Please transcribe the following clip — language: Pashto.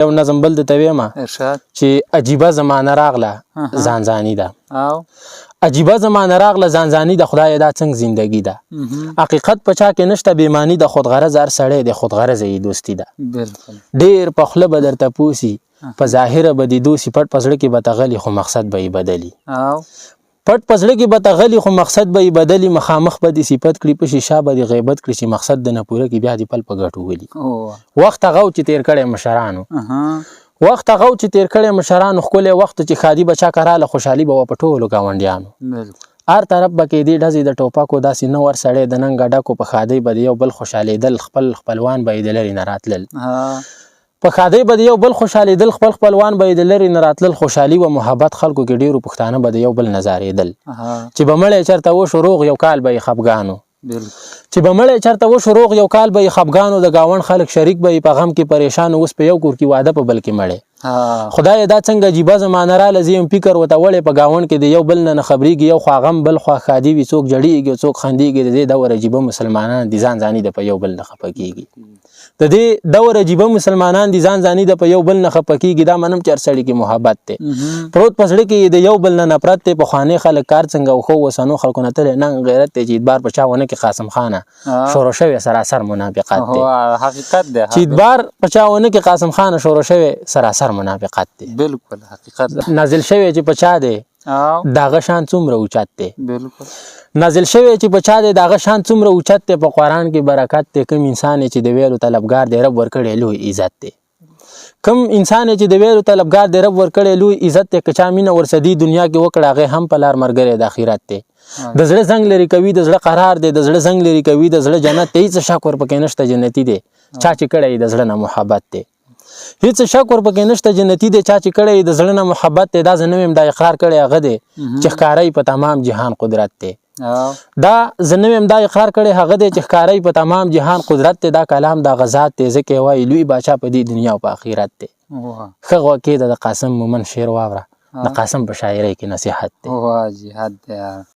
یو نظم بل درته ویمه چې عجیبه زمانه راغله ځانځاني ده. عجیبه زمانه راغله ځانځاني ده، خدای دا څنګه زندگی ده. حقیقت په چا کې نشته، بېماني د خودغرض هر سړی د خودغرضه یې دوستي ده. ډېر په خوله به درته پوسي، په ظاهره به دې دوسي، پټ په زړه کې به تغلي خو مقصد به یې بدلي. پټ په زړه کې به تغلي خو مقصد به یې بدلي. مخامخ به دې صفت کړي، په شیشه به دې غیبت کړي، چې مقصد د نه پوره کړي بیا دې پل په ګټو ولي. وخت هغه چې تېر کړی مشرانو، وخت هغه چې تېر کړی مشرانو، ښکلی وخت چې ښادي به چا کراله، خوشحالي به وه په ټولو ګاونډیانو. هر طرف به کېدې ډزې د ټوپکو، داسې نه ور سړی د ننګه ډکو. په ښادۍ به د یو بل خوشحالېدل، خپل خپلوان به یې د لرې نه راتلل. په ښادۍ به د یو بل خوشحالېدل، خپل خپلوان به یې د لرې نه راتلل. خوشحالي و محبت خلکو کې ډېرو پښتانه به د یو بل نظارېدل. چې به مړی چېرته وشو روغ، یو کال به یې خفګانو. چې به مړی چېرته وشو روغ، یو کال به یې خفګانو. د ګاونډ خلک شریک به یې په غم کې پریشان. اوس په یو کور کې واده، په بل کې مړی. خدای دا څنګه عجیبه زمانه راله، زه یم فکر ورته وړی په ګاونډ کې د یو بل نه خبرېږي. یو خوا غم بل خوا ښادي وي، څوک جړېږي څوک خندېږي. د دې دور عجیبه مسلمانان دي ځانځاني ده، په یو بل نه خفه کېږي. د دې دور عجیبه مسلمانان دي ځانځاني ده، په یو بل نه خفه کېږي. دا منم چې هر سړي کې محبت دی، پروت په زړه کې د یو بل نه نفرت دی. پخواني خلک کار څنګه او ښه اوسنو خلکو نه تللی ننګ غیرت دی. چې اعتبار په چا ونه کړي قاسم خانه، شروع شوی سراسر منافقت دی. حقیقت دی، چې اعتبار په چا ونه کړي قاسم خانه، شروع شوی سراسر منافقت دی. بالکل حقیقت دی. نازل شوی چې په چا دی، داغه شان څومره اوچت دی. بالکل نازل شوی چې په چا دی، داغه شان څومره اوچت دی. په قرآن کې برکت دی. کوم انسان چې د ویلو طلبګار دی، رب ورکړی لوی عزت دی. کوم انسان چې د ویلو طلبګار دی، رب ورکړی لوی عزت دی. که چا مینه ورسدي دنیا کې وکړه، هغې هم په لار ملګری د آخرت دی. د زړه زنګ لرې کوي، د زړه قرار دی. د زړه زنګ لرې کوي، د زړه جنت دی. هېڅ شک ورپکې نشته، جنتي دی. چا چې کړی د زړه نه محبت دی. هیڅ شک ورپکې نشته، جنتي دی. چا چې کړی د زړه نه محبت دی. دا زه نه ویم، دا اقرار کړی هغه دی چې ښکاری په تمام جهان قدرت دی. دا زه نه ویم، دا اقرار کړی هغه دی چې ښکاری په تمام جهان قدرت دی. دا کلام دا غذات دی، ځکه یې وایي لوی باچا په دې دنیا او په آخرت دی. ښه غوږ کېږده، د قاسم مومن شعر واوره. د قاسم په شاعرۍ کې نصیحت دی. واه جهاد دی.